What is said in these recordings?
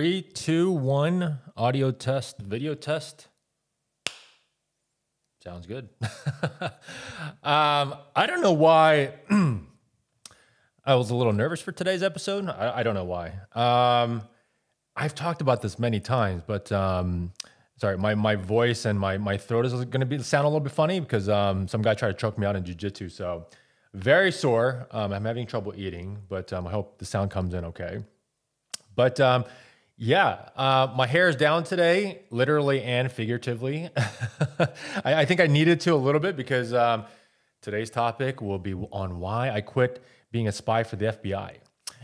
Three, two, one. Audio test, video test. Sounds good. I don't know why I was a little nervous for today's episode. I don't know why. I've talked about this many times, but sorry, my voice and my throat is going to sound a little bit funny because some guy tried to choke me out in jiu-jitsu. So very sore. I'm having trouble eating, but I hope the sound comes in okay. But my hair is down today, literally and figuratively. I think I needed to a little bit because today's topic will be on why I quit being a spy for the FBI.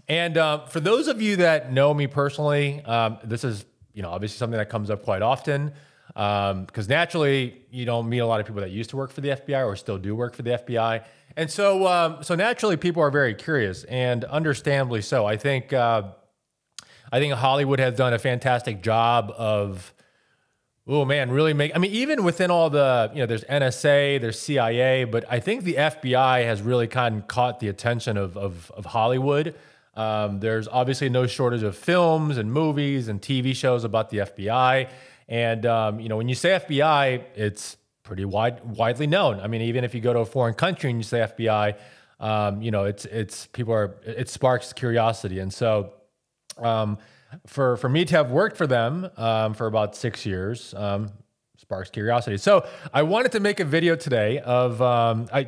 And for those of you that know me personally, this is obviously something that comes up quite often because naturally you don't meet a lot of people that used to work for the FBI or still do work for the FBI. And so naturally people are very curious, and understandably so. I think Hollywood has done a fantastic job of, even within all the, there's NSA, there's CIA, but I think the FBI has really kind of caught the attention of Hollywood. There's obviously no shortage of films and movies and TV shows about the FBI. And, when you say FBI, it's pretty widely known. I mean, even if you go to a foreign country and you say FBI, it sparks curiosity. And so, for me to have worked for them for about 6 years sparks curiosity. So I wanted to make a video today of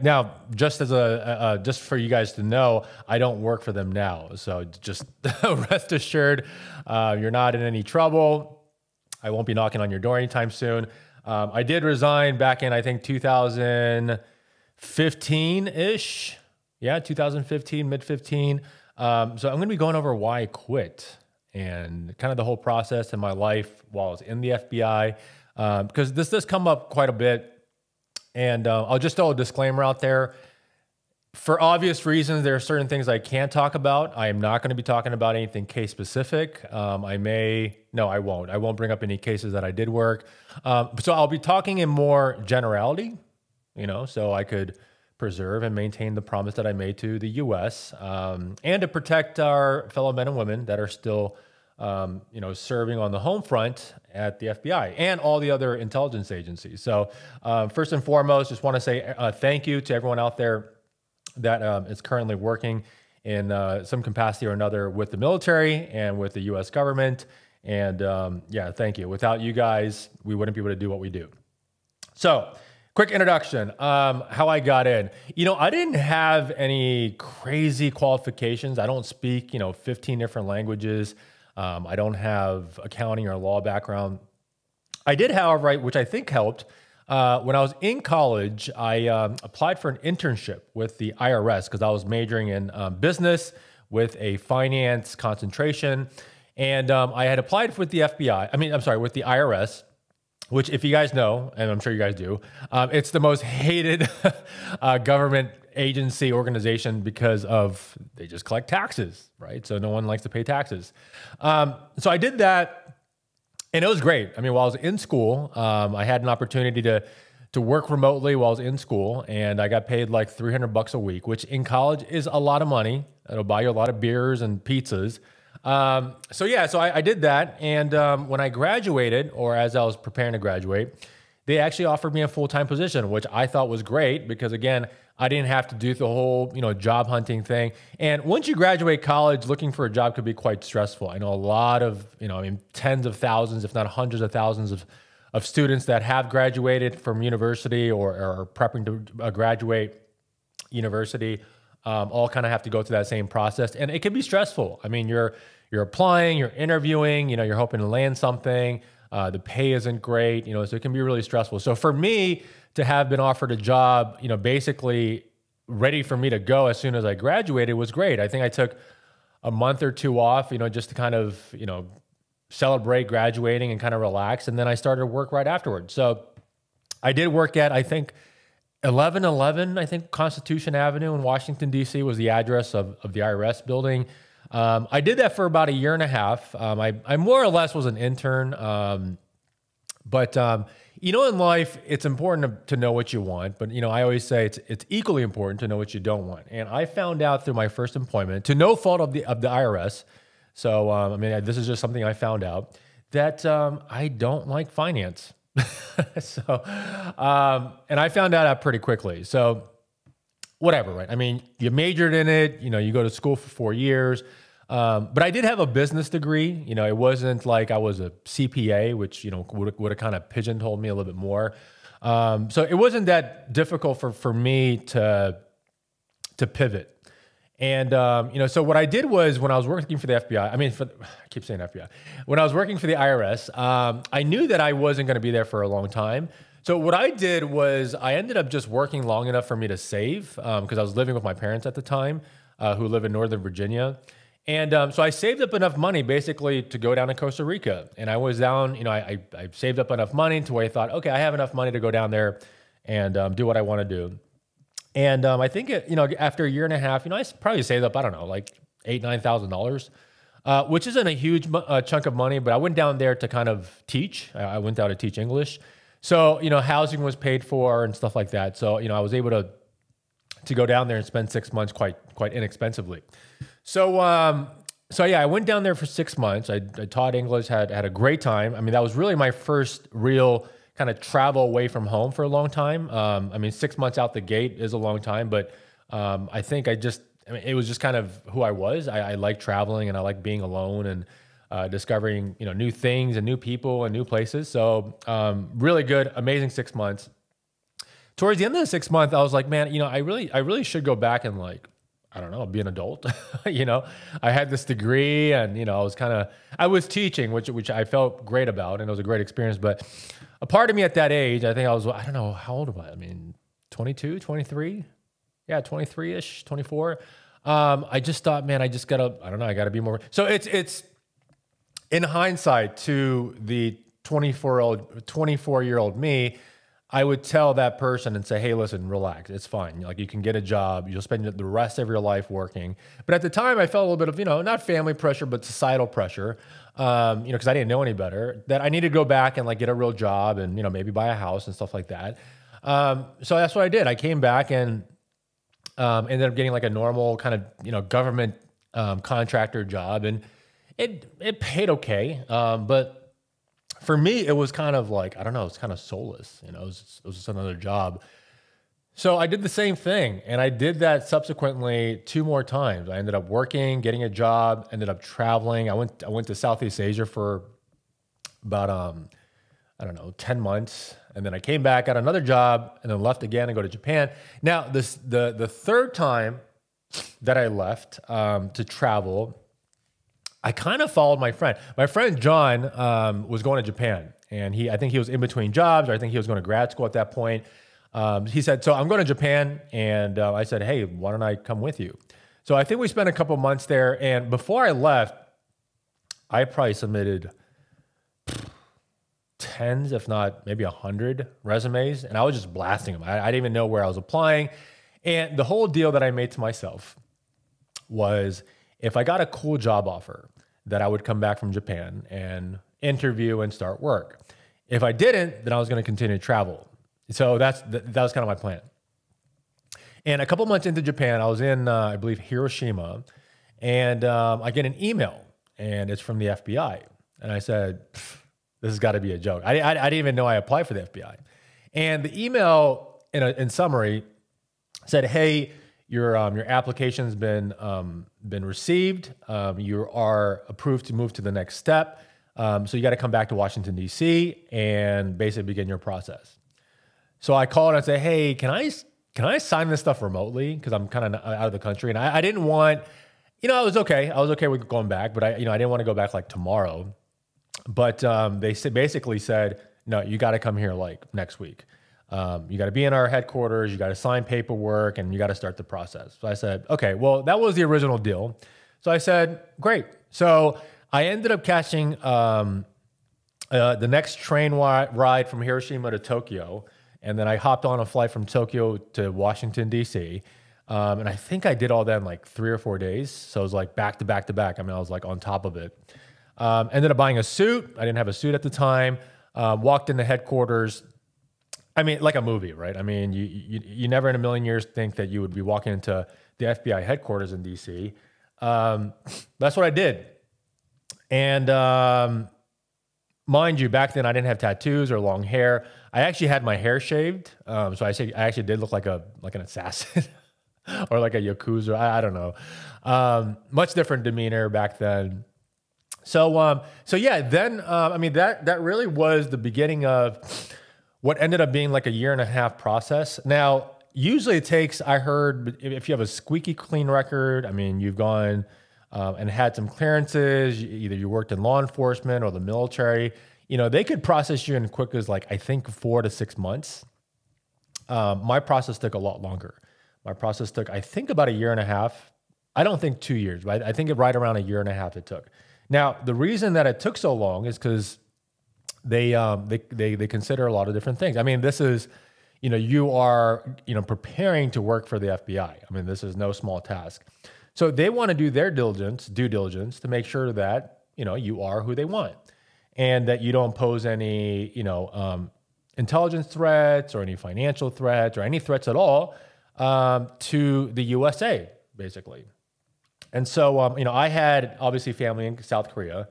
now just as just for you guys to know, I don't work for them now. So just rest assured, you're not in any trouble. I won't be knocking on your door anytime soon. I did resign back in, I think, 2015-ish. Yeah, 2015, mid-15. So I'm going to be going over why I quit and kind of the whole process in my life while I was in the FBI, because this does come up quite a bit. And I'll just throw a disclaimer out there. For obvious reasons, there are certain things I can't talk about. I am not going to be talking about anything case specific. I won't. I won't bring up any cases that I did work. So I'll be talking in more generality, so I could preserve and maintain the promise that I made to the U.S. And to protect our fellow men and women that are still, serving on the home front at the FBI and all the other intelligence agencies. So first and foremost, just want to say thank you to everyone out there that is currently working in some capacity or another with the military and with the U.S. government. And thank you. Without you guys, we wouldn't be able to do what we do. So, quick introduction, how I got in. I didn't have any crazy qualifications. I don't speak, 15 different languages. I don't have accounting or law background. I did, however, which I think helped. When I was in college, I applied for an internship with the IRS because I was majoring in business with a finance concentration. And I had applied with the with the IRS, which, if you guys know, and I'm sure you guys do, it's the most hated government agency organization because they just collect taxes, right? So no one likes to pay taxes. So I did that. And it was great. I mean, while I was in school, I had an opportunity to work remotely while I was in school, and I got paid like $300 a week, which in college is a lot of money. It'll buy you a lot of beers and pizzas. So I did that. And when I graduated, or as I was preparing to graduate, they actually offered me a full-time position, which I thought was great because, again, I didn't have to do the whole, job hunting thing. And once you graduate college, looking for a job could be quite stressful. I know a lot of, tens of thousands, if not hundreds of thousands of students that have graduated from university or are prepping to graduate university, all kind of have to go through that same process. And it can be stressful. I mean, you're applying, you're interviewing, you're hoping to land something. The pay isn't great, so it can be really stressful. So for me to have been offered a job, basically ready for me to go as soon as I graduated was great. I think I took a month or two off, just to kind of, celebrate graduating and kind of relax. And then I started work right afterwards. So I did work at, I think, 1111, Constitution Avenue in Washington, D.C. was the address of the IRS building. I did that for about a year and a half. I more or less was an intern. But in life, it's important to know what you want. But, I always say it's equally important to know what you don't want. And I found out through my first employment, to no fault of the IRS. So, I mean, this is just something I found out that I don't like finance. So, and I found that out pretty quickly. So, whatever, right? I mean, you majored in it, you know, you go to school for 4 years. But I did have a business degree. You know, it wasn't like I was a CPA, which, you know, would have kind of pigeonholed me a little bit more. So it wasn't that difficult for me to pivot. And, you know, so what I did was when I was working for the FBI, I keep saying FBI, when I was working for the IRS, I knew that I wasn't going to be there for a long time. So what I did was I ended up just working long enough for me to save, because I was living with my parents at the time, who live in Northern Virginia. And so I saved up enough money basically to go down to Costa Rica. And I was down, you know, I saved up enough money to where I thought, okay, I have enough money to go down there and do what I want to do. And I think, you know, after a year and a half, you know, I probably saved up, I don't know, like $8,000-9,000, which isn't a huge chunk of money, but I went down there to kind of teach. I went down to teach English. So, you know, housing was paid for and stuff like that. So, you know, I was able to go down there and spend 6 months quite inexpensively. So, so yeah, I went down there for 6 months. I taught English, had a great time. I mean, that was really my first real kind of travel away from home for a long time. I mean, 6 months out the gate is a long time, but I think it was just kind of who I was. I like traveling and I like being alone and discovering, you know, new things and new people and new places. So really good, amazing 6 months. Towards the end of the 6 months, I was like, man, you know, I really should go back and like, I don't know, be an adult. You know, I had this degree and, you know, I was teaching, which I felt great about, and it was a great experience. But a part of me at that age, I think I don't know, how old am I? I mean, 22, 23? Yeah, 23-ish, 24. I just thought, man, I gotta be more. So it's in hindsight to the 24-year-old me, I would tell that person and say, hey, listen, relax. It's fine. Like, you can get a job. You'll spend the rest of your life working. But at the time, I felt a little bit of, you know, not family pressure, but societal pressure, you know, because I didn't know any better, that I needed to go back and like get a real job and, you know, maybe buy a house and stuff like that. So that's what I did. I came back and ended up getting like a normal kind of, you know, government contractor job. And it paid okay. But for me, it was kind of like, I don't know, it's kind of soulless. You know, it was just another job. So I did the same thing. And I did that subsequently 2 more times. I ended up working, getting a job, ended up traveling. I went to Southeast Asia for about, I don't know, 10 months. And then I came back, got another job, and then left again and go to Japan. Now, the third time that I left to travel, I kind of followed my friend. My friend John was going to Japan, and I think he was in between jobs, or I think he was going to grad school at that point. He said, so I'm going to Japan, and I said, hey, why don't I come with you? So I think we spent a couple months there, and before I left, I probably submitted tens, if not maybe 100 resumes, and I was just blasting them. I didn't even know where I was applying. And the whole deal that I made to myself was, if I got a cool job offer, that I would come back from Japan and interview and start work. If I didn't, then I was going to continue to travel. So that was kind of my plan. And a couple months into Japan, I was in, I believe, Hiroshima, and I get an email, and it's from the FBI. And I said, this has got to be a joke. I didn't even know I applied for the FBI. And the email, in summary, said, hey, your application's been received. You are approved to move to the next step. So you got to come back to Washington, D.C. and basically begin your process. So I called and I said, hey, can I sign this stuff remotely? Because I'm kind of out of the country. And I didn't want, you know, I was okay. I was okay with going back, but I didn't want to go back like tomorrow. But they basically said, no, you got to come here like next week. You got to be in our headquarters, you got to sign paperwork, and you got to start the process. So I said, okay, well, that was the original deal. So I said, great. So I ended up catching the next train ride from Hiroshima to Tokyo. And then I hopped on a flight from Tokyo to Washington, D.C. And I think I did all that in like 3 or 4 days. So it was like back to back to back. I mean, I was like on top of it. Ended up buying a suit. I didn't have a suit at the time. Walked into headquarters. I mean, like a movie, right? I mean, you never in a million years think that you would be walking into the FBI headquarters in DC. That's what I did. And mind you, back then I didn't have tattoos or long hair. I actually had my hair shaved. So I actually did look like an assassin or like a Yakuza. I don't know. Much different demeanor back then. So yeah, then, I mean, that really was the beginning of what ended up being like a 1.5 year process. Now, usually it takes, I heard, if you have a squeaky clean record, I mean, you've gone and had some clearances, either you worked in law enforcement or the military, you know, they could process you in quick as like, I think 4 to 6 months. My process took a lot longer. My process took, I think, about a 1.5 years. I don't think 2 years, but I think right around a 1.5 years it took. Now, the reason that it took so long is because they consider a lot of different things. I mean, this is, you know, you are, you know, preparing to work for the FBI. I mean, this is no small task. So they want to do their due diligence to make sure that, you know, you are who they want and that you don't pose any, you know, intelligence threats or any financial threats or any threats at all to the USA, basically. And so, you know, I had obviously family in South Korea,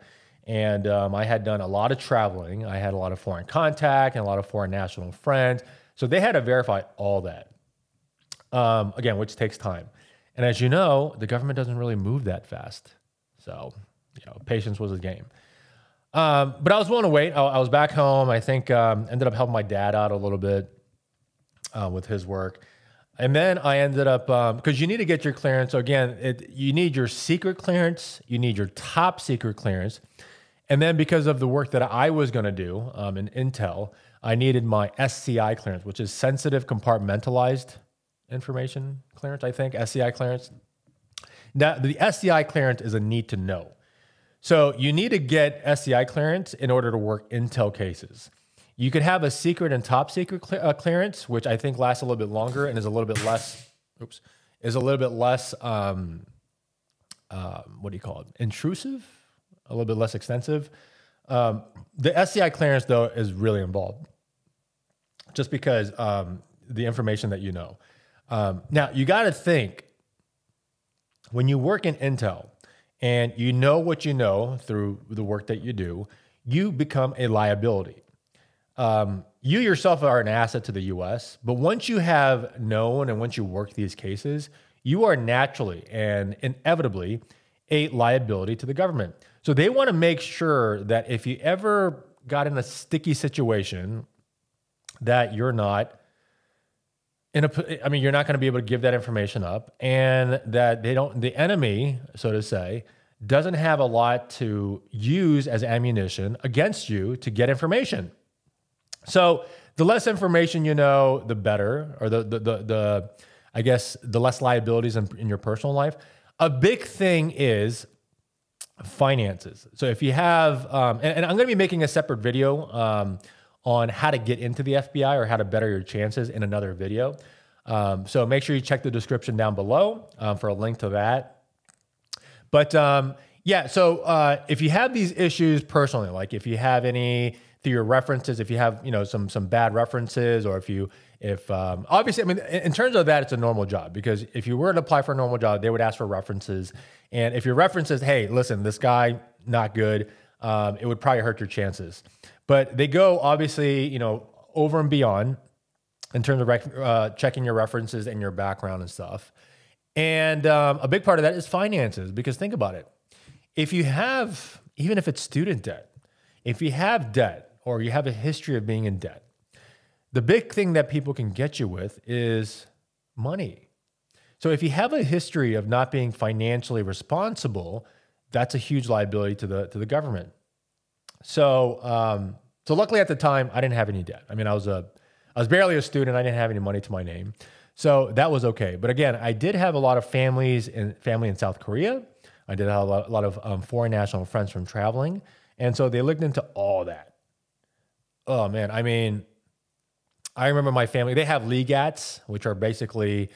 and I had done a lot of traveling. I had a lot of foreign contact and a lot of foreign national friends. So they had to verify all that, again, which takes time. And as you know, the government doesn't really move that fast. So, you know, patience was a game. But I was willing to wait. I was back home. I think ended up helping my dad out a little bit with his work. And then I ended up, because you need to get your clearance. So again, you need your secret clearance, you need your top secret clearance. And then because of the work that I was going to do in Intel, I needed my SCI clearance, which is sensitive compartmentalized information clearance, I think, SCI clearance. Now, the SCI clearance is a need to know. So you need to get SCI clearance in order to work Intel cases. You could have a secret and top secret clearance, which I think lasts a little bit longer and is a little bit less, what do you call it? Intrusive, a little bit less extensive. The SCI clearance, though, is really involved just because the information that you know. Now, you got to think, when you work in Intel and you know what you know through the work that you do, you become a liability. You yourself are an asset to the U.S., but once you have known and once you work these cases, you are naturally and inevitably a liability to the government. So they want to make sure that if you ever got in a sticky situation, that you're not you're not going to be able to give that information up, and that the enemy, so to say, doesn't have a lot to use as ammunition against you to get information. So the less information you know, the better, or I guess the less liabilities in your personal life. A big thing is finances. So if you have, and I'm going to be making a separate video on how to get into the FBI or how to better your chances in another video. So make sure you check the description down below for a link to that. But yeah, so if you have these issues personally, like if you have any through your references, if you have, you know, some bad references, or if obviously, I mean, in terms of that, it's a normal job, because if you were to apply for a normal job, they would ask for references. And if your references, hey, listen, this guy, not good, it would probably hurt your chances. But they go obviously, you know, over and beyond in terms of checking your references and your background and stuff. And a big part of that is finances, because think about it. If you have, even if it's student debt, if you have debt or you have a history of being in debt, the big thing that people can get you with is money. So if you have a history of not being financially responsible, that's a huge liability to the government. So so luckily at the time, I didn't have any debt. I mean, I was barely a student. I didn't have any money to my name. So that was okay. But again, I did have a lot of family in South Korea. I did have a lot of foreign national friends from traveling. And so they looked into all that. Oh man, I mean, I remember my family, they have legats, which are basically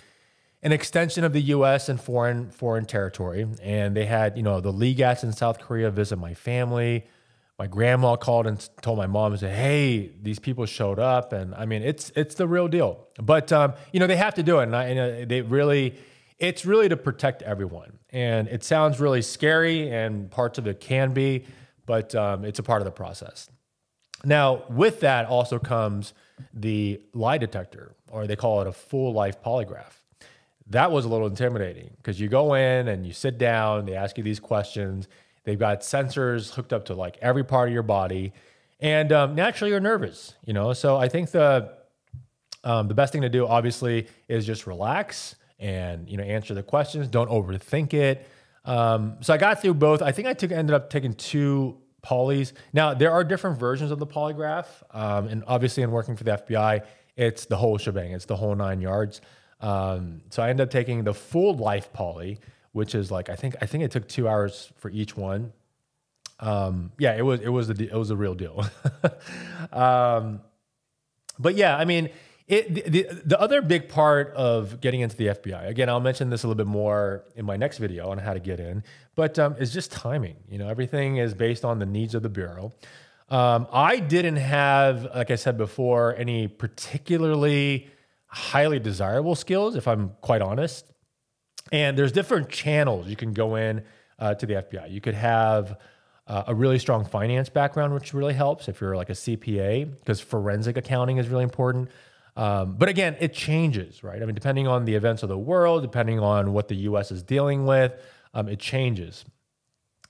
an extension of the US and foreign territory. And they had, you know, the legats in South Korea visit my family. My grandma called and told my mom and said, hey, these people showed up. And I mean, it's the real deal. But, you know, they have to do it. And they really, it's really to protect everyone. And it sounds really scary, and parts of it can be, but it's a part of the process. Now, with that also comes the lie detector, or they call it a full life polygraph. That was a little intimidating because you go in and you sit down, they ask you these questions. They've got sensors hooked up to like every part of your body, and naturally you're nervous, you know? So I think the best thing to do obviously is just relax and, you know, answer the questions. Don't overthink it. So I got through both. I think ended up taking 2 polys. Now there are different versions of the polygraph. And obviously in working for the FBI, it's the whole shebang. It's the whole 9 yards. So I ended up taking the full life poly, which is like, I think it took 2 hours for each one. Yeah, it was a real deal. But yeah, I mean, the other big part of getting into the FBI, again, I'll mention this a little bit more in my next video on how to get in, but it's just timing. You know, everything is based on the needs of the Bureau. I didn't have, like I said before, any particularly highly desirable skills, if I'm quite honest. And there's different channels you can go in to the FBI. You could have a really strong finance background, which really helps if you're like a CPA, because forensic accounting is really important. But again, it changes, right? I mean, depending on the events of the world, depending on what the US is dealing with, it changes.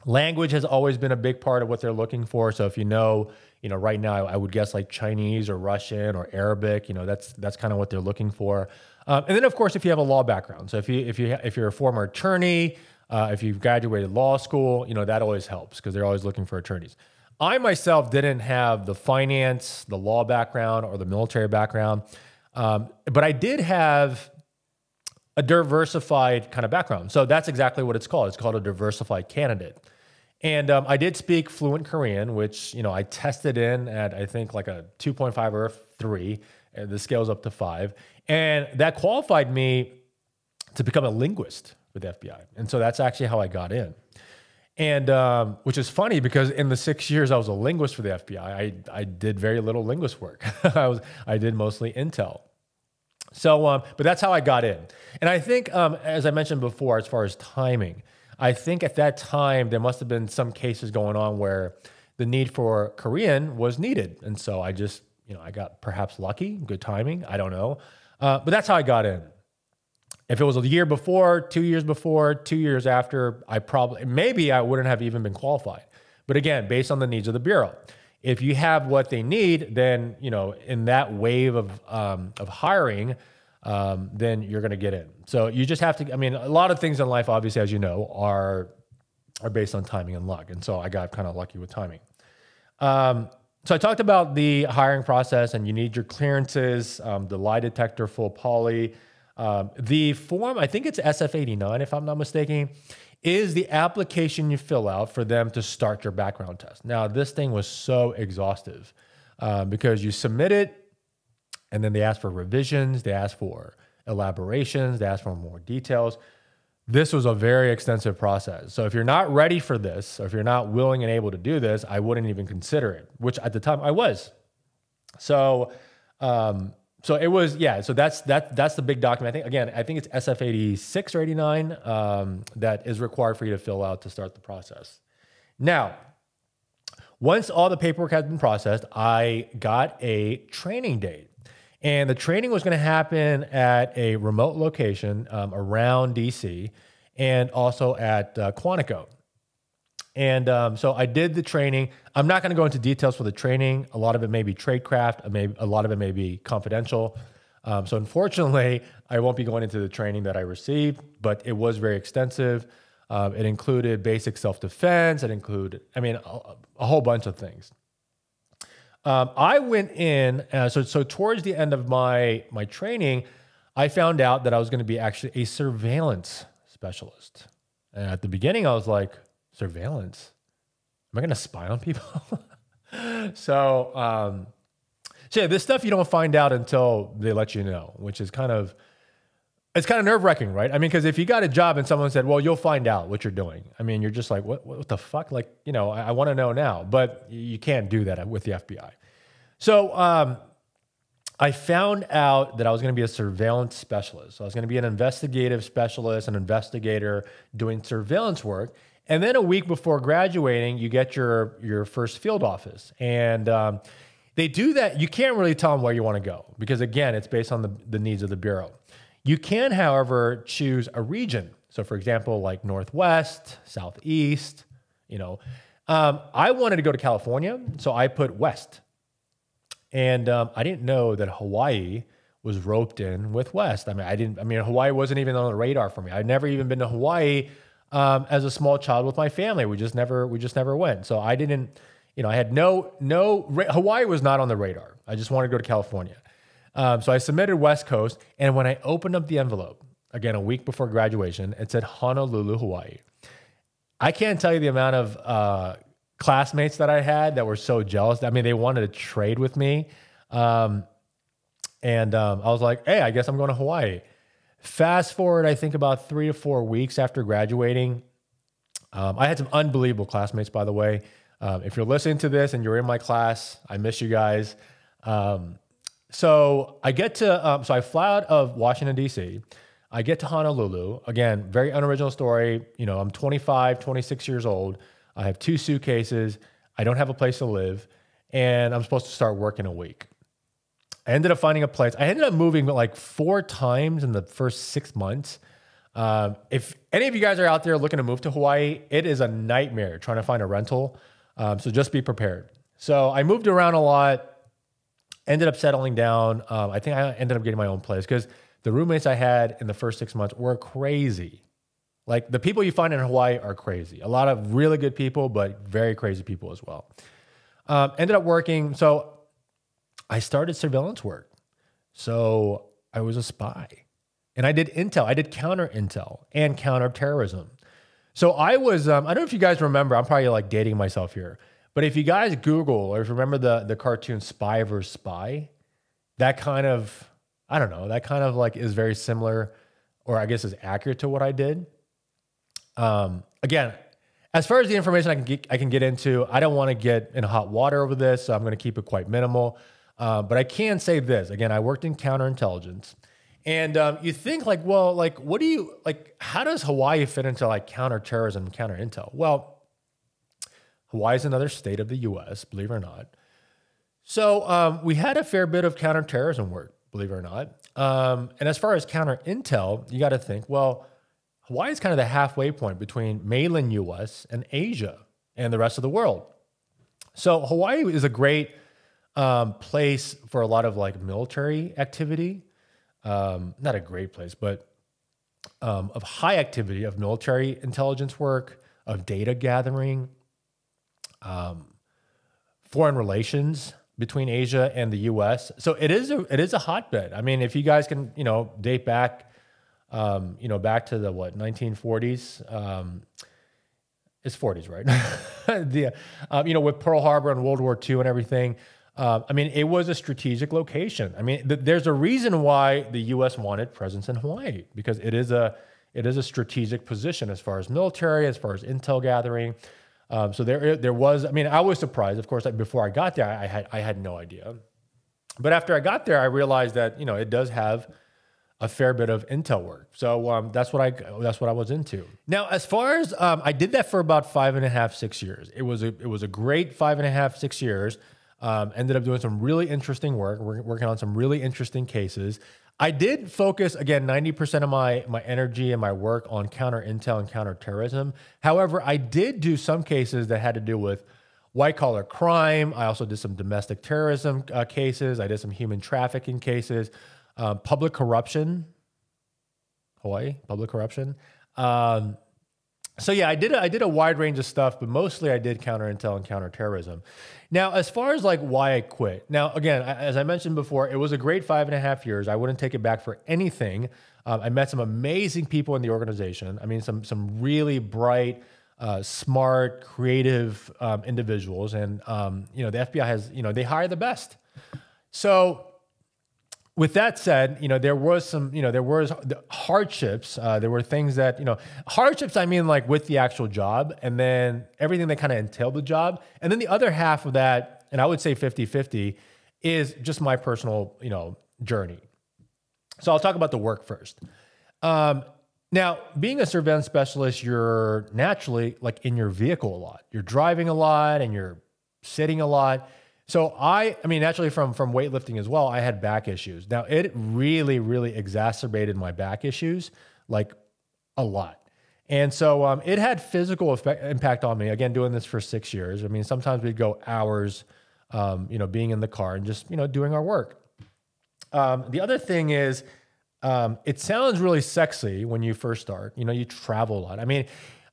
Language has always been a big part of what they're looking for. So if you know, right now I would guess like Chinese or Russian or Arabic, that's kind of what they're looking for. And then of course, if you have a law background, so if you're a former attorney, if you've graduated law school, that always helps because they're always looking for attorneys. I myself didn't have the finance, the law background, or the military background, but I did have a diversified kind of background. So that's exactly what it's called. It's called a diversified candidate. And I did speak fluent Korean, which, I tested in at, I think, like a 2.5 or a 3. And the scale's up to 5. And that qualified me to become a linguist with the FBI. And so that's actually how I got in. And which is funny because in the 6 years I was a linguist for the FBI, I did very little linguist work. I did mostly intel. So, but that's how I got in. And I think, as I mentioned before, as far as timing, I think at that time, there must have been some cases going on where the need for Korean was needed. And so I just, I got perhaps lucky, good timing, I don't know. But that's how I got in. If it was a year before, 2 years before, 2 years after, maybe I wouldn't have even been qualified. But again, based on the needs of the Bureau. If you have what they need, then, in that wave of hiring, then you're going to get in. So you just have to, a lot of things in life, obviously, as you know, are based on timing and luck. And so I got kind of lucky with timing. So I talked about the hiring process, and you need your clearances, the lie detector, full poly. The form, I think it's SF-89, if I'm not mistaken, is the application you fill out for them to start your background test. Now, this thing was so exhaustive because you submit it, and then they ask for revisions, they ask for elaborations, they ask for more details. This was a very extensive process. So if you're not ready for this, or if you're not willing and able to do this, I wouldn't even consider it, which at the time I was. So, so it was, yeah. So that's the big document. I think it's SF-86 or 89 that is required for you to fill out to start the process. Now, once all the paperwork has been processed, I got a training date. And the training was going to happen at a remote location around DC and also at Quantico. And so I did the training. I'm not going to go into details for the training. A lot of it may be tradecraft. A lot of it may be confidential. So unfortunately, I won't be going into the training that I received, but it was very extensive. It included basic self-defense. It included, a whole bunch of things. I went in, so towards the end of my training, I found out that I was going to be actually a surveillance specialist. And at the beginning, I was like, surveillance? Am I going to spy on people? So yeah, this stuff you don't find out until they let you know, which is it's kind of nerve-wracking, right? Because if you got a job and someone said, well, you'll find out what you're doing. You're just like, what the fuck? Like, I want to know now, but you can't do that with the FBI. So I found out that I was going to be a surveillance specialist. So I was going to be an investigative specialist, an investigator doing surveillance work. And then a week before graduating, you get your first field office. And they do that. You can't really tell them where you want to go because, again, it's based on the needs of the Bureau. You can, however, choose a region. So, for example, like Northwest, Southeast, I wanted to go to California, so I put West. And I didn't know that Hawaii was roped in with West. Hawaii wasn't even on the radar for me. I'd never even been to Hawaii as a small child with my family. We just never went. So I didn't, I had Hawaii was not on the radar. I just wanted to go to California. So I submitted West Coast. And when I opened up the envelope, again, a week before graduation, it said Honolulu, Hawaii. I can't tell you the amount of classmates that I had that were so jealous. I mean, they wanted to trade with me. I was like, hey, I guess I'm going to Hawaii. Fast forward, I think about 3 to 4 weeks after graduating. I had some unbelievable classmates, by the way. If you're listening to this and you're in my class, I miss you guys. So I fly out of Washington, D.C. I get to Honolulu. Again, very unoriginal story. I'm 25, 26 years old. I have 2 suitcases. I don't have a place to live. And I'm supposed to start work in a week. I ended up finding a place. I ended up moving like 4 times in the first 6 months. If any of you guys are out there looking to move to Hawaii, it is a nightmare trying to find a rental. So just be prepared. So I moved around a lot, ended up settling down. I think I ended up getting my own place because the roommates I had in the first 6 months were crazy. Like the people you find in Hawaii are crazy. A lot of really good people, but very crazy people as well. Ended up working. So I started surveillance work. So I was a spy and I did intel. I did counter intel and counterterrorism. So I was, I don't know if you guys remember, I'm probably like dating myself here, but if you guys Google or if you remember the cartoon Spy vs. Spy, that kind of, I don't know, that kind of like is very similar or I guess is accurate to what I did. Again, as far as the information I can get into, I don't want to get in hot water over this, so I'm going to keep it quite minimal. But I can say this. Again, I worked in counterintelligence. And you think like, well, like, how does Hawaii fit into like counterterrorism and counterintel? Well, Hawaii is another state of the U.S., believe it or not. So we had a fair bit of counterterrorism work, believe it or not. And as far as counterintel, you got to think, well, Hawaii is kind of the halfway point between mainland U.S. and Asia and the rest of the world. So Hawaii is a great place for a lot of like military activity. Not a great place, but of high activity of military intelligence work, of data gathering, foreign relations between Asia and the U.S. So it is a hotbed. I mean, if you guys can, date back, back to the 1940s. It's 40s, right? With Pearl Harbor and World War II and everything. It was a strategic location. There's a reason why the U.S. wanted presence in Hawaii because it is a strategic position as far as military, as far as intel gathering. So there was. I was surprised, of course. Before I got there, I had no idea. But after I got there, I realized that it does have a fair bit of intel work. So that's what I was into. Now, as far as I did that for about 5.5, 6 years. It was a great 5.5, 6 years. Ended up doing some really interesting work, working on some really interesting cases. I did focus, again, 90% of my energy and my work on counter intel and counterterrorism. However, I did do some cases that had to do with white collar crime. I also did some domestic terrorism cases. I did some human trafficking cases, public corruption, Hawaii, public corruption. So yeah, I did a wide range of stuff, but mostly I did counter intel and counterterrorism. Now, as far as like why I quit. Now, again, as I mentioned before, it was a great 5.5 years. I wouldn't take it back for anything. I met some amazing people in the organization. Some really bright, smart, creative individuals, and the FBI has they hire the best. So, with that said, there was the hardships. There were things that, hardships, like with the actual job and then everything that kind of entailed the job. And then the other half of that, and I would say 50-50, is just my personal, journey. So I'll talk about the work first. Now, being a surveillance specialist, you're naturally like in your vehicle a lot. You're driving a lot and you're sitting a lot. So I mean, naturally from weightlifting as well, I had back issues. Now it really, really exacerbated my back issues like a lot. And so it had physical impact on me. Again, doing this for 6 years. I mean, sometimes we'd go hours, being in the car and just, doing our work. The other thing is, it sounds really sexy when you first start. You travel a lot. I mean,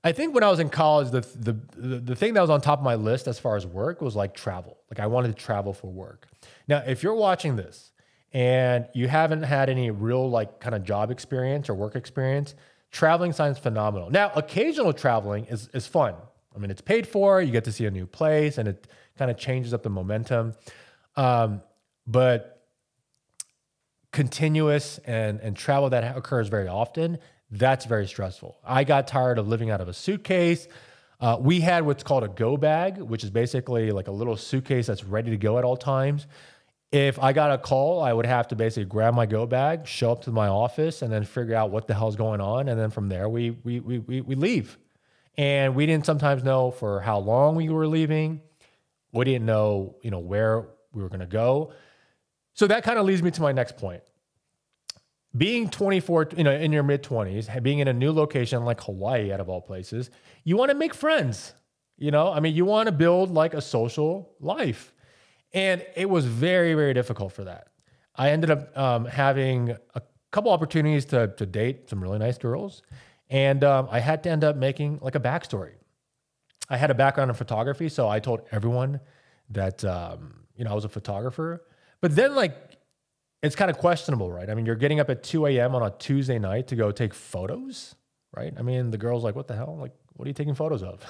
I think when I was in college, the thing that was on top of my list as far as work was like travel. Like I wanted to travel for work. Now, if you're watching this and you haven't had any real like kind of job experience or work experience, traveling sounds phenomenal. Now, occasional traveling is fun. I mean, it's paid for, you get to see a new place, and it kind of changes up the momentum. But continuous and travel that occurs very often, that's very stressful. I got tired of living out of a suitcase. We had what's called a go bag, which is basically like a little suitcase that's ready to go at all times. If I got a call, I would have to basically grab my go bag, show up to my office, and then figure out what the hell's going on. And then from there, we leave. And we didn't sometimes know for how long we were leaving. We didn't know, where we were going to go. So that kind of leads me to my next point. Being 24, in your mid-20s, being in a new location like Hawaii, out of all places, you want to make friends. You want to build like a social life. And it was very, very difficult for that. I ended up having a couple opportunities to date some really nice girls. And I had to end up making like a backstory. I had a background in photography, so I told everyone that, I was a photographer. But then it's kind of questionable, right? I mean, you're getting up at 2 a.m. on a Tuesday night to go take photos, right? I mean, the girl's like, what the hell? Like, what are you taking photos of?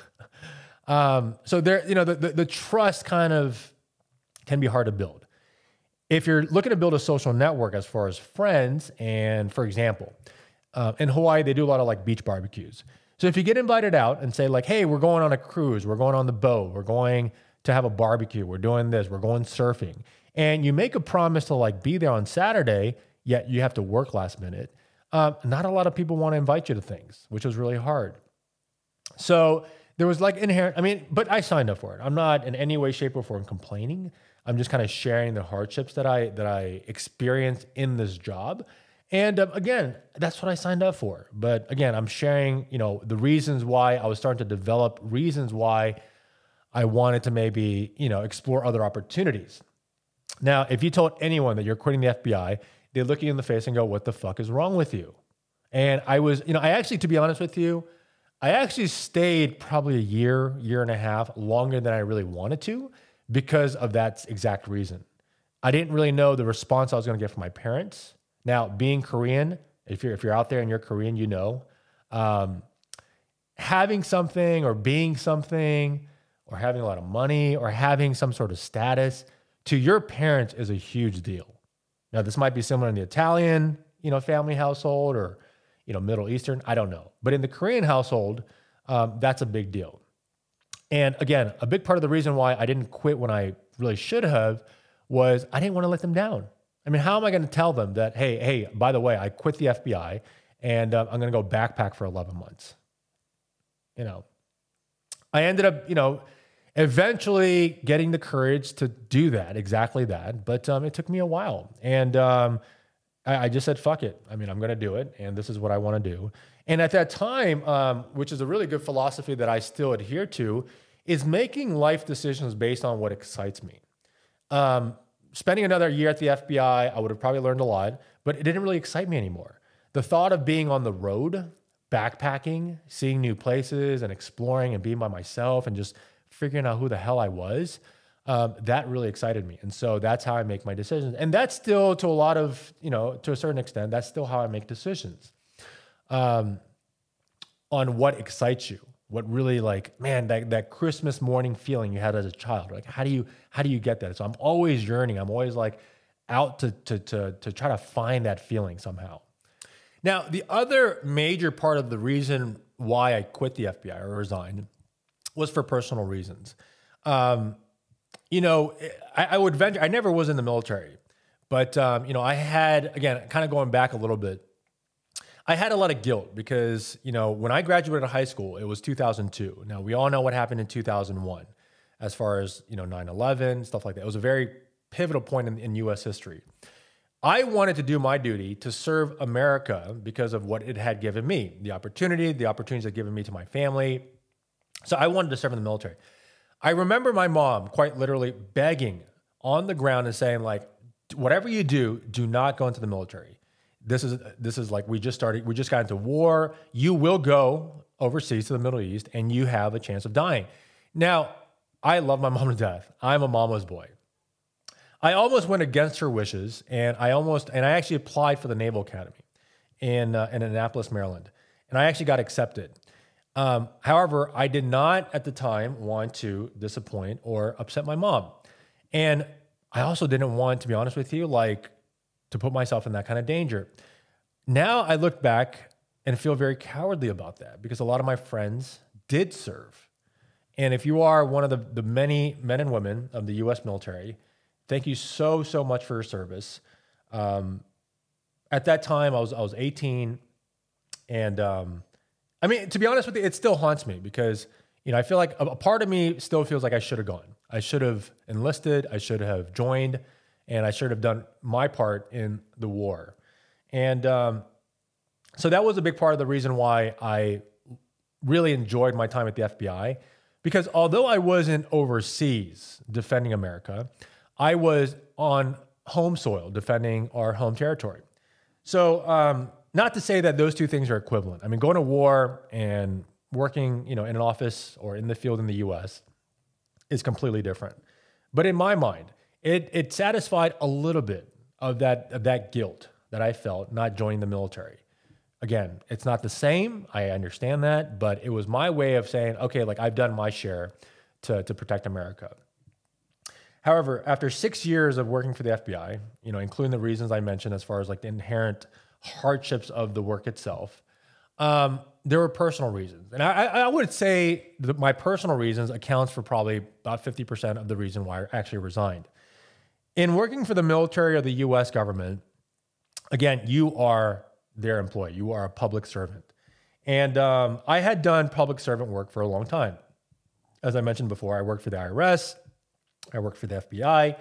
So there, the trust kind of can be hard to build. If you're looking to build a social network as far as friends, and for example, in Hawaii, they do a lot of like beach barbecues. So if you get invited out and say like, hey, we're going on a cruise, we're going on the boat, we're going to have a barbecue, we're doing this, we're going surfing, and you make a promise to like be there on Saturday, yet you have to work last minute, not a lot of people want to invite you to things, which was really hard. So there was like but I signed up for it. I'm not in any way, shape, or form complaining. I'm just kind of sharing the hardships that I experienced in this job. And again, that's what I signed up for. But again, I'm sharing, the reasons why I was starting to develop, reasons why I wanted to maybe, explore other opportunities. Now, if you told anyone that you're quitting the FBI, they'd look you in the face and go, what the fuck is wrong with you? And I was, I actually, to be honest with you, I actually stayed probably a year and a half longer than I really wanted to because of that exact reason. I didn't really know the response I was going to get from my parents. Now, being Korean, if you're out there and you're Korean, having something or being something or having a lot of money or having some sort of status to your parents is a huge deal. Now, this might be similar in the Italian, family household or, Middle Eastern, I don't know. But in the Korean household, that's a big deal. And again, a big part of the reason why I didn't quit when I really should have was I didn't want to let them down. I mean, how am I going to tell them that, hey, by the way, I quit the FBI and I'm going to go backpack for 11 months? I ended up, eventually getting the courage to do that, exactly that. But it took me a while. And I just said, fuck it. I mean, I'm going to do it. And this is what I want to do. And at that time, which is a really good philosophy that I still adhere to, is making life decisions based on what excites me. Spending another year at the FBI, I would have probably learned a lot, but it didn't really excite me anymore. The thought of being on the road, backpacking, seeing new places and exploring and being by myself and just figuring out who the hell I was, that really excited me. And so that's how I make my decisions. And that's still to a lot of, to a certain extent, that's still how I make decisions on what excites you. What really that Christmas morning feeling you had as a child, like how do you get that? So I'm always yearning. I'm always out to try to find that feeling somehow. Now, the other major part of the reason why I quit the FBI or resigned was for personal reasons. You know, I would venture, I never was in the military, but, you know, I had, again, kind of going back a little bit, I had a lot of guilt because, you know, when I graduated high school, it was 2002. Now, we all know what happened in 2001 as far as, you know, 9/11, stuff like that. It was a very pivotal point in US history. I wanted to do my duty to serve America because of what it had given me, the opportunities it had given me to my family. So I wanted to serve in the military. I remember my mom quite literally begging on the ground and saying, like, whatever you do, do not go into the military. This is like, we just got into war. You will go overseas to the Middle East and you have a chance of dying. Now, I love my mom to death. I'm a mama's boy. I almost went against her wishes, and I actually applied for the Naval Academy in Annapolis, Maryland, and I actually got accepted. However, I did not at the time want to disappoint or upset my mom. And I also didn't want, to be honest with you, like, to put myself in that kind of danger. Now I look back and feel very cowardly about that because a lot of my friends did serve. And if you are one of the many men and women of the U.S. military, thank you so, so much for your service. At that time, I was 18. And I mean, to be honest with you, it still haunts me because, you know, I feel like a part of me still feels like I should have gone. I should have enlisted. I should have joined. And I should have done my part in the war. And so that was a big part of the reason why I really enjoyed my time at the FBI. Because although I wasn't overseas defending America, I was on home soil defending our home territory. So not to say that those two things are equivalent. I mean, going to war and working, you know, in an office or in the field in the US is completely different. But in my mind, it satisfied a little bit of that guilt that I felt not joining the military. Again, it's not the same. I understand that, but it was my way of saying, okay, like, I've done my share to protect America. However, after 6 years of working for the FBI, you know, including the reasons I mentioned as far as like the inherent hardships of the work itself, there were personal reasons. And I would say that my personal reasons accounts for probably about 50% of the reason why I actually resigned. In working for the military or the U.S. government, again, you are their employee. You are a public servant. And I had done public servant work for a long time. As I mentioned before, I worked for the IRS. I worked for the FBI.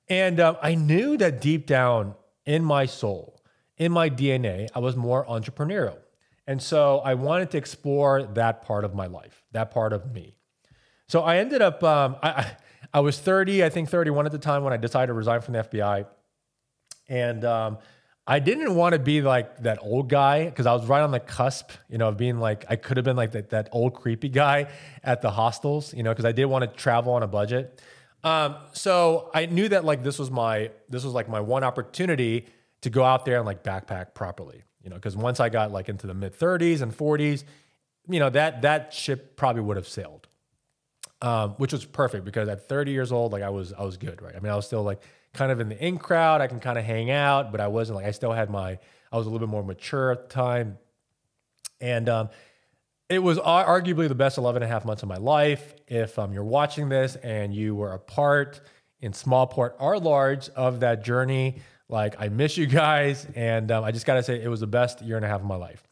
And I knew that deep down in my soul, in my DNA, I was more entrepreneurial. And so I wanted to explore that part of my life, that part of me. So I ended up, I was 30, I think 31 at the time when I decided to resign from the FBI. And I didn't want to be like that old guy because I was right on the cusp, you know, of being like, I could have been like that old creepy guy at the hostels, you know, because I did want to travel on a budget. So I knew that like this was like my one opportunity to go out there and like backpack properly, you know, because once I got like into the mid 30s and 40s, you know, that ship probably would have sailed, which was perfect because at 30 years old, like I was good, right? I mean, I was still like kind of in the in crowd. I can kind of hang out, but I wasn't like, I still had I was a little bit more mature at the time. And, it was arguably the best 11 and a half months of my life. If you're watching this and you were a part in small part or large of that journey, like I miss you guys. And I just got to say it was the best year and a half of my life.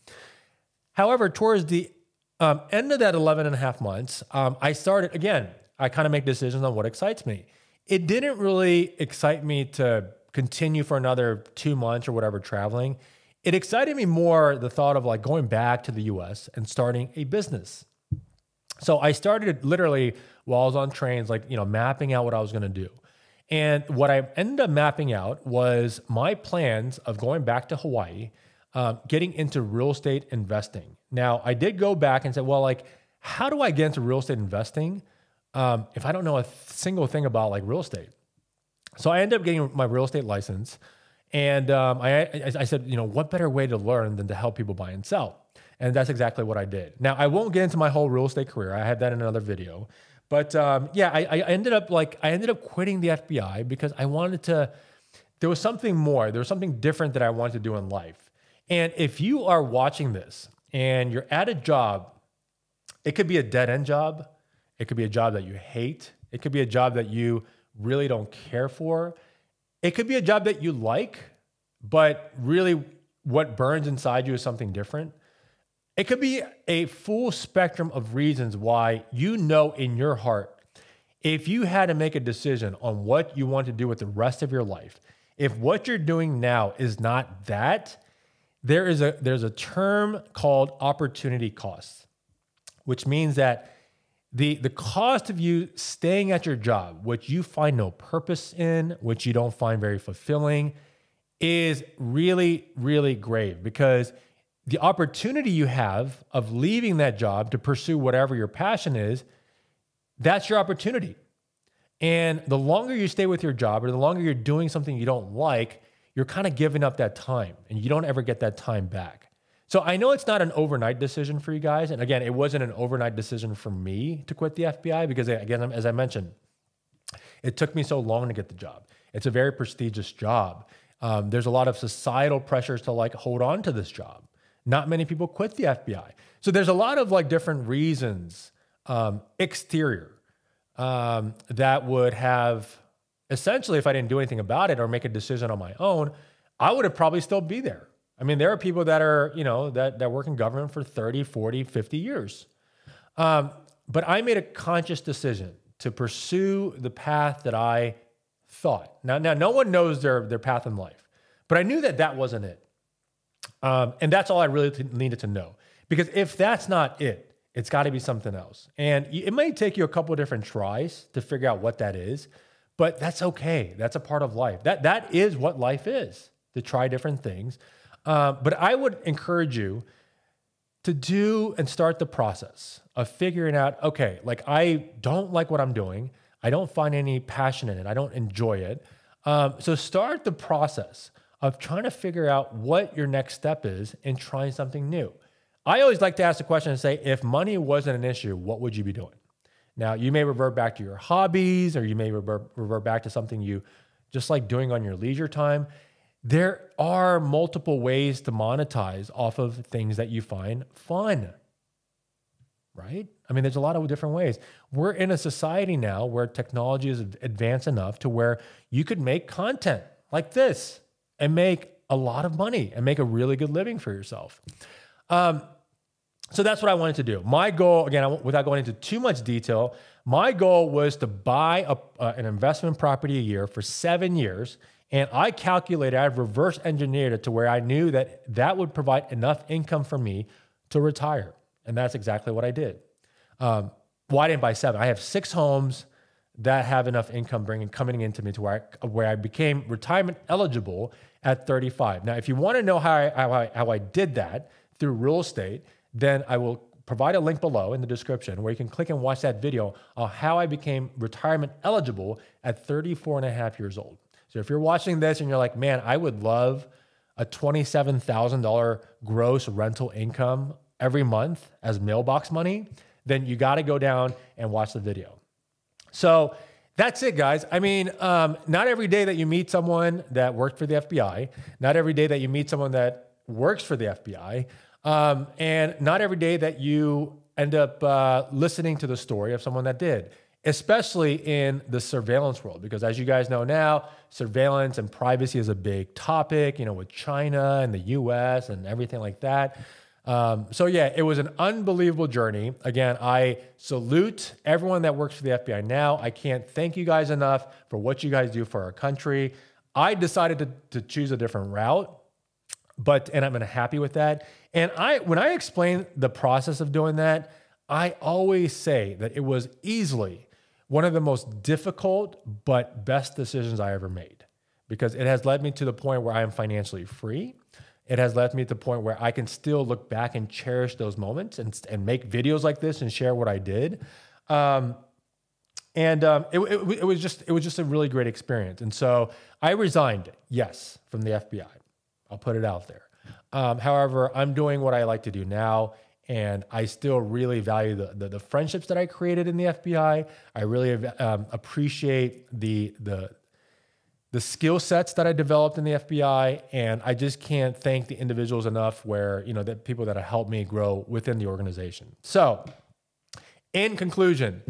However, towards the end of that 11 and a half months, I started, again, I kind of make decisions on what excites me. It didn't really excite me to continue for another 2 months or whatever traveling. It excited me more the thought of like going back to the US and starting a business. So I started literally while I was on trains, like, you know, mapping out what I was going to do. And what I ended up mapping out was my plans of going back to Hawaii, getting into real estate investing. Now, I did go back and say, well, like, how do I get into real estate investing if I don't know a single thing about like real estate? So I ended up getting my real estate license. And I said, you know, what better way to learn than to help people buy and sell? And that's exactly what I did. Now, I won't get into my whole real estate career. I had that in another video. But yeah, I ended up quitting the FBI because I wanted to, there was something more. There was something different that I wanted to do in life. And if you are watching this and you're at a job, it could be a dead end job. It could be a job that you hate. It could be a job that you really don't care for. It could be a job that you like, but really what burns inside you is something different. It could be a full spectrum of reasons why you know in your heart, if you had to make a decision on what you want to do with the rest of your life, if what you're doing now is not that, there's a term called opportunity cost, which means that the cost of you staying at your job, which you find no purpose in, which you don't find very fulfilling, is really, really grave, because the opportunity you have of leaving that job to pursue whatever your passion is, that's your opportunity. And the longer you stay with your job, or the longer you're doing something you don't like, you're kind of giving up that time, and you don't ever get that time back. So I know it's not an overnight decision for you guys. And again, it wasn't an overnight decision for me to quit the FBI because, again, as I mentioned, it took me so long to get the job. It's a very prestigious job. There's a lot of societal pressures to like hold on to this job. Not many people quit the FBI. So there's a lot of like different reasons, exterior, that would have essentially, if I didn't do anything about it or make a decision on my own, I would have probably still be there. I mean, there are people that are, that work in government for 30, 40, 50 years. But I made a conscious decision to pursue the path that I thought. Now no one knows their path in life, but I knew that that wasn't it. And that's all I really needed to know. Because if that's not it, it's got to be something else. And it may take you a couple of different tries to figure out what that is, but that's okay. That's a part of life. That is what life is, to try different things. But I would encourage you to do and start the process of figuring out, okay, like I don't like what I'm doing. I don't find any passion in it. I don't enjoy it. So start the process of trying to figure out what your next step is in trying something new. I always like to ask the question and say, if money wasn't an issue, what would you be doing? Now, you may revert back to your hobbies, or you may revert back to something you just like doing on your leisure time. There are multiple ways to monetize off of things that you find fun, right? I mean, there's a lot of different ways. We're in a society now where technology is advanced enough to where you could make content like this and make a lot of money and make a really good living for yourself. So that's what I wanted to do. My goal, again, without going into too much detail, my goal was to buy an investment property a year for 7 years. And I calculated, I've reverse engineered it to where I knew that that would provide enough income for me to retire. And that's exactly what I did. Well, I didn't buy 7. I have 6 homes that have enough income coming into me to where I became retirement eligible at 35. Now, if you want to know how I did that through real estate, then I will provide a link below in the description where you can click and watch that video on how I became retirement eligible at 34 and a half years old. So if you're watching this and you're like, man, I would love a $27,000 gross rental income every month as mailbox money, then you got to go down and watch the video. So that's it, guys. I mean, not every day that you meet someone that worked for the FBI, not every day that you meet someone that works for the FBI, and not every day that you end up listening to the story of someone that did, especially in the surveillance world, because as you guys know now, surveillance and privacy is a big topic, with China and the US and everything like that. So yeah, it was an unbelievable journey. Again, I salute everyone that works for the FBI now. I can't thank you guys enough for what you guys do for our country. I decided to choose a different route, and I'm happy with that. And when I explain the process of doing that, I always say that it was easily one of the most difficult but best decisions I ever made, because it has led me to the point where I am financially free. It has led me to the point where I can still look back and cherish those moments and make videos like this and share what I did. It was just a really great experience. And so I resigned, yes, from the FBI. I'll put it out there. However, I'm doing what I like to do now, and I still really value the friendships that I created in the FBI. I really appreciate the skill sets that I developed in the FBI, and I just can't thank the individuals enough where, the people that have helped me grow within the organization. So in conclusion,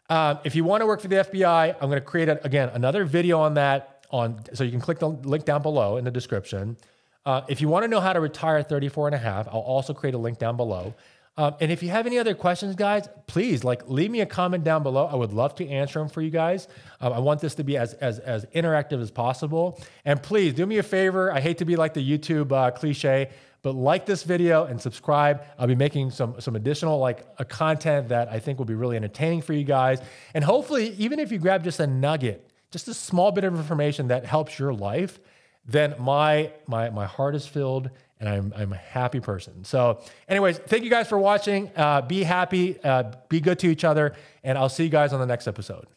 If you want to work for the FBI, I'm going to create, again, another video on that. So you can click the link down below in the description. If you want to know how to retire at 34 and a half, I'll also create a link down below. And if you have any other questions, guys, please leave me a comment down below. I would love to answer them for you guys. I want this to be as interactive as possible. And please do me a favor. I hate to be like the YouTube cliche, but like this video and subscribe. I'll be making some additional content that I think will be really entertaining for you guys. And hopefully, even if you grab just a nugget, just a small bit of information that helps your life, then my heart is filled and I'm a happy person. So anyways, thank you guys for watching. Be happy, be good to each other, and I'll see you guys on the next episode.